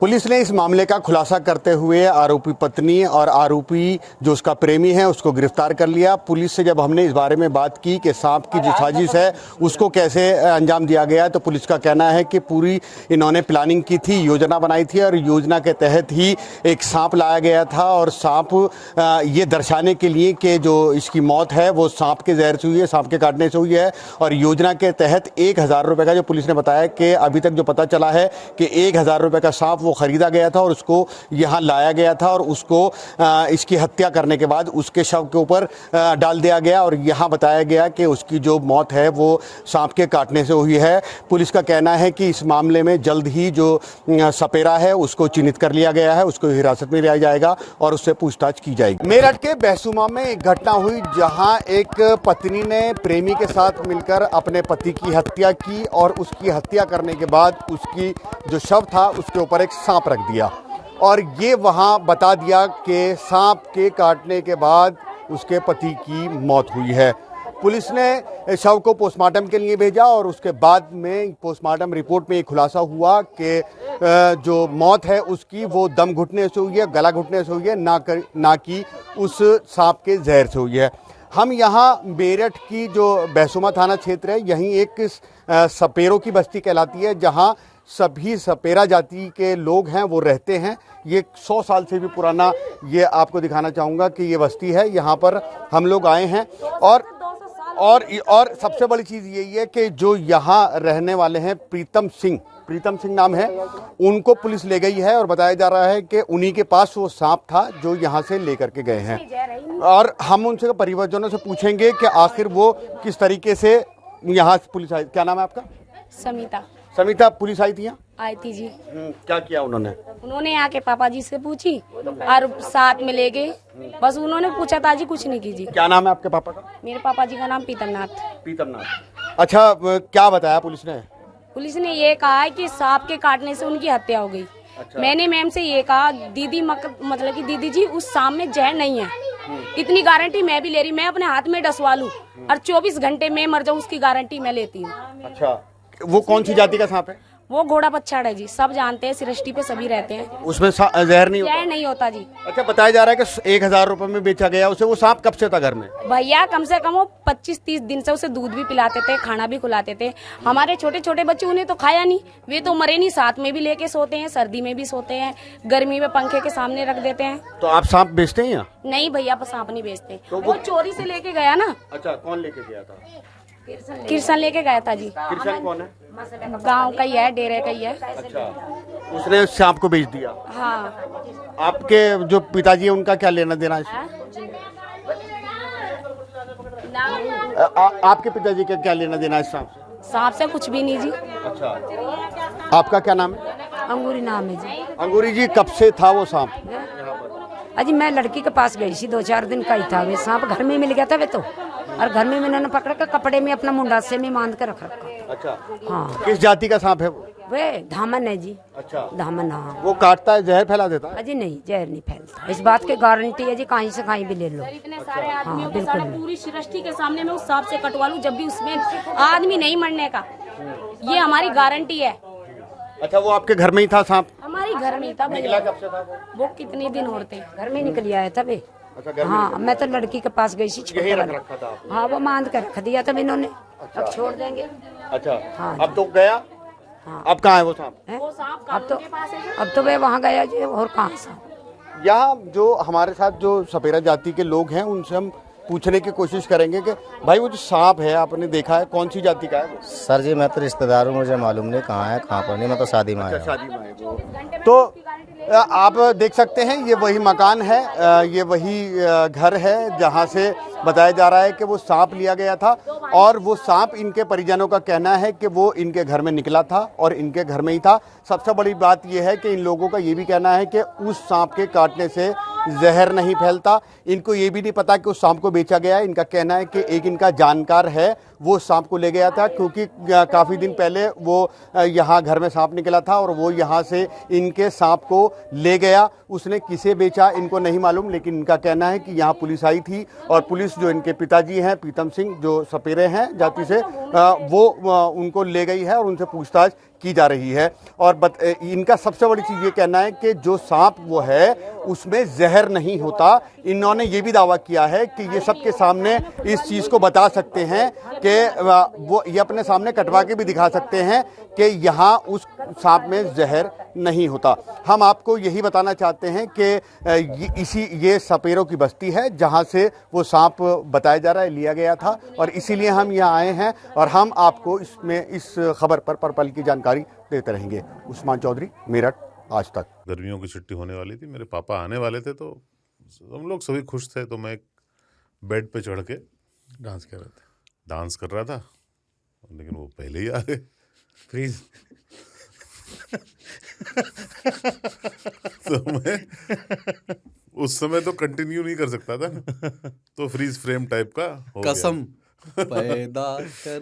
Police ने इस मामले का खुलासा करते हुए आरोपी पत्नी और आरोपी जो उसका प्रेमी है उसको गिरफ्तार कर लिया। पुलिस से जब हमने इस बारे में बात की कि सांप की जो साजिश है उसको कैसे अंजाम दिया गया, तो पुलिस का कहना है कि पूरी इन्होंने प्लानिंग की थी, योजना बनाई थी और योजना के तहत ही एक सांप लाया गया था। और सांप ये दर्शाने के लिए कि जो इसकी मौत है वो सांप के जहर से हुई है, सांप के काटने से हुई है। और योजना के तहत 1000 रुपये का, जो पुलिस ने बताया कि अभी तक जो पता चला है कि 1000 रुपये का सांप वो खरीदा गया था और उसको यहाँ लाया गया था और उसको इसकी हत्या करने के बाद उसके शव के ऊपर डाल दिया गया। और यहाँ बताया गया कि उसकी जो मौत है वो सांप के काटने से हुई है। पुलिस का कहना है कि इस मामले में जल्द ही जो सपेरा है उसको चिन्हित कर लिया गया है, उसको हिरासत में लिया जाएगा और उससे पूछताछ की जाएगी। मेरठ के बहसुमा में एक घटना हुई जहाँ एक पत्नी ने प्रेमी के साथ मिलकर अपने पति की हत्या की और उसकी हत्या करने के बाद उसकी जो शव था उसके ऊपर एक सांप रख दिया और ये वहाँ बता दिया कि सांप के काटने के बाद उसके पति की मौत हुई है। पुलिस ने शव को पोस्टमार्टम के लिए भेजा और उसके बाद में पोस्टमार्टम रिपोर्ट में ये खुलासा हुआ कि जो मौत है उसकी वो दम घुटने से हुई है, गला घुटने से हुई है, ना कि उस सांप के जहर से हुई है। हम यहाँ मेरठ की जो बहसुमा थाना क्षेत्र है, यहीं एक सपेरों की बस्ती कहलाती है जहाँ सभी सपेरा जाति के लोग हैं वो रहते हैं। ये 100 साल से भी पुराना, ये आपको दिखाना चाहूँगा कि ये बस्ती है, यहाँ पर हम लोग आए हैं। और सबसे बड़ी चीज़ यही है कि जो यहाँ रहने वाले हैं प्रीतम सिंह नाम है, उनको पुलिस ले गई है और बताया जा रहा है कि उन्हीं के पास वो सांप था जो यहाँ से लेकर के गए हैं। और हम उनसे परिवारजनों से पूछेंगे कि आखिर वो किस तरीके से यहाँ पुलिस आई। क्या नाम है आपका? समिता, पुलिस आई थी यहाँ? आई थी जी। क्या किया उन्होंने यहाँ के पापा जी से पूछी और साथ में ले गए, बस उन्होंने पूछा था जी, कुछ नहीं की जी। क्या नाम है आपके पापा का? मेरे पापा जी का नाम पीतमनाथ। अच्छा, क्या बताया पुलिस ने? पुलिस ने ये कहा है कि सांप के काटने से उनकी हत्या हो गई। अच्छा। मैंने मैम से ये कहा, दीदी मतलब कि दीदी जी उस सांप में जहर नहीं है, इतनी गारंटी मैं भी ले रही, मैं अपने हाथ में डसवा लूं और 24 घंटे में मर जाऊं उसकी गारंटी मैं लेती हूँ। अच्छा, वो कौन सी जाति का सांप है? वो घोड़ा पच्छाड़ है जी, सब जानते हैं, सृष्टि पे सभी रहते हैं। उसमें जहर नहीं होता जी। अच्छा, बताया जा रहा है कि 1000 रुपए में बेचा गया उसे। वो सांप कब से था घर में? भैया कम से कम वो 25-30 दिन से उसे दूध भी पिलाते थे, खाना भी खिलाते थे। हमारे छोटे छोटे बच्चे, उन्हें तो खाया नहीं, वे तो मरे नहीं, साथ में भी लेके सोते हैं, सर्दी में भी सोते हैं, गर्मी में पंखे के सामने रख देते हैं। तो आप सांप बेचते हैं? नहीं भैया, सांप नहीं बेचते। तो वो चोरी से लेके गया ना। अच्छा, कौन लेके गया था? किरसन लेके गया था जी। किरसन कौन है? गांव का ही है, डेरे का ही है। अच्छा, उसने सांप को बेच दिया? हाँ। आपके जो पिताजी है उनका क्या लेना देना है? आपके पिताजी का क्या लेना देना है सांप से? कुछ भी नहीं जी। अच्छा, आपका क्या नाम है? अंगूरी नाम है जी। अंगूरी जी, कब से था वो सांप? अजी मैं लड़की के पास गई थी, 2-4 दिन का ही था। वे सांप घर में मिल गया था वे तो, और घर में मैंने पकड़ कर कपड़े में अपना मुंडा से में बांध कर रख रखा। अच्छा, हाँ। किस जाति का सांप है वो? वे धामन है जी। अच्छा, धामन। हाँ। वो काटता है, जहर फैला देता है? अजी नहीं, जहर नहीं फैलता, इस बात की गारंटी है जी, कहीं से कहीं भी ले लो। इतने सारे आदमियों के साथ पूरी सृष्टि के सामने में उस सांप से कटवा लूं, जब भी उसमें आदमी नहीं मरने का, ये हमारी गारंटी है। अच्छा, वो आपके घर में ही था सांप? हमारी घर में ही था। निकला कब से था वो कितने दिन होते? घर में निकल आया था वे। अच्छा, हाँ, मैं तो लड़की के पास गई थी, यही रख रखा था? हाँ, वो बांध कर रख दिया था इन्होंने। अच्छा। अब छोड़ देंगे। अच्छा। हाँ, अब तो गया? हाँ। अब कहाँ है वो सांप? अब तो वे वहाँ गया जी, और कहाँ सांप? यहाँ जो हमारे साथ जो सपेरा जाति के लोग हैं उनसे हम पूछने की कोशिश करेंगे कि भाई वो जो सांप है आपने देखा है, कौन सी जाति का है? सर जी मैं तो रिश्तेदार हूँ, मुझे मालूम नहीं कहाँ है कहाँ पर नहीं, मैं तो शादी में आया हूँ। शादी में आए वो। तो आप देख सकते हैं ये वही मकान है, ये वही घर है जहाँ से बताया जा रहा है कि वो सांप लिया गया था। और वो सांप, इनके परिजनों का कहना है कि वो इनके घर में निकला था और इनके घर में ही था। सबसे बड़ी बात यह है कि इन लोगों का ये भी कहना है कि उस सांप के काटने से जहर नहीं फैलता। इनको ये भी नहीं पता कि उस सांप को बेचा गया है। इनका कहना है कि एक इनका जानकार है वो सांप को ले गया था, क्योंकि काफ़ी दिन पहले वो यहाँ घर में सांप निकला था और वो यहाँ से इनके सांप को ले गया। उसने किसे बेचा इनको नहीं मालूम, लेकिन इनका कहना है कि यहाँ पुलिस आई थी और पुलिस जो इनके पिताजी हैं प्रीतम सिंह, जो सपेरे हैं जाति से, वो उनको ले गई है और उनसे पूछताछ की जा रही है। और इनका सबसे बड़ी चीज़ ये कहना है कि जो सांप वो है उसमें जहर नहीं होता। इन्होंने ये भी दावा किया है कि ये सबके सामने इस चीज़ को बता सकते हैं कि वो ये अपने सामने कटवा के भी दिखा सकते हैं कि यहाँ उस सांप में जहर नहीं होता। हम आपको यही बताना चाहते हैं कि ये सपेरों की बस्ती है जहाँ से वो सांप बताया जा रहा है लिया गया था, और इसीलिए हम यहाँ आए हैं और हम आपको इस खबर पर पल की जानकारी देते रहेंगे। उस्मान चौधरी, मेरठ, आज तक। गर्मियों की छुट्टी होने वाली थी, मेरे पापा आने वाले थे, तो हम लोग सभी खुश थे। तो मैं एक बेड पे चढ़ के डांस कर रहा था, लेकिन वो पहले ही आ गए। फ्रीज। तो मैं उस समय तो कंटिन्यू नहीं कर सकता था ना, तो फ्रीज फ्रेम टाइप का हो गया। कसम पैदा कर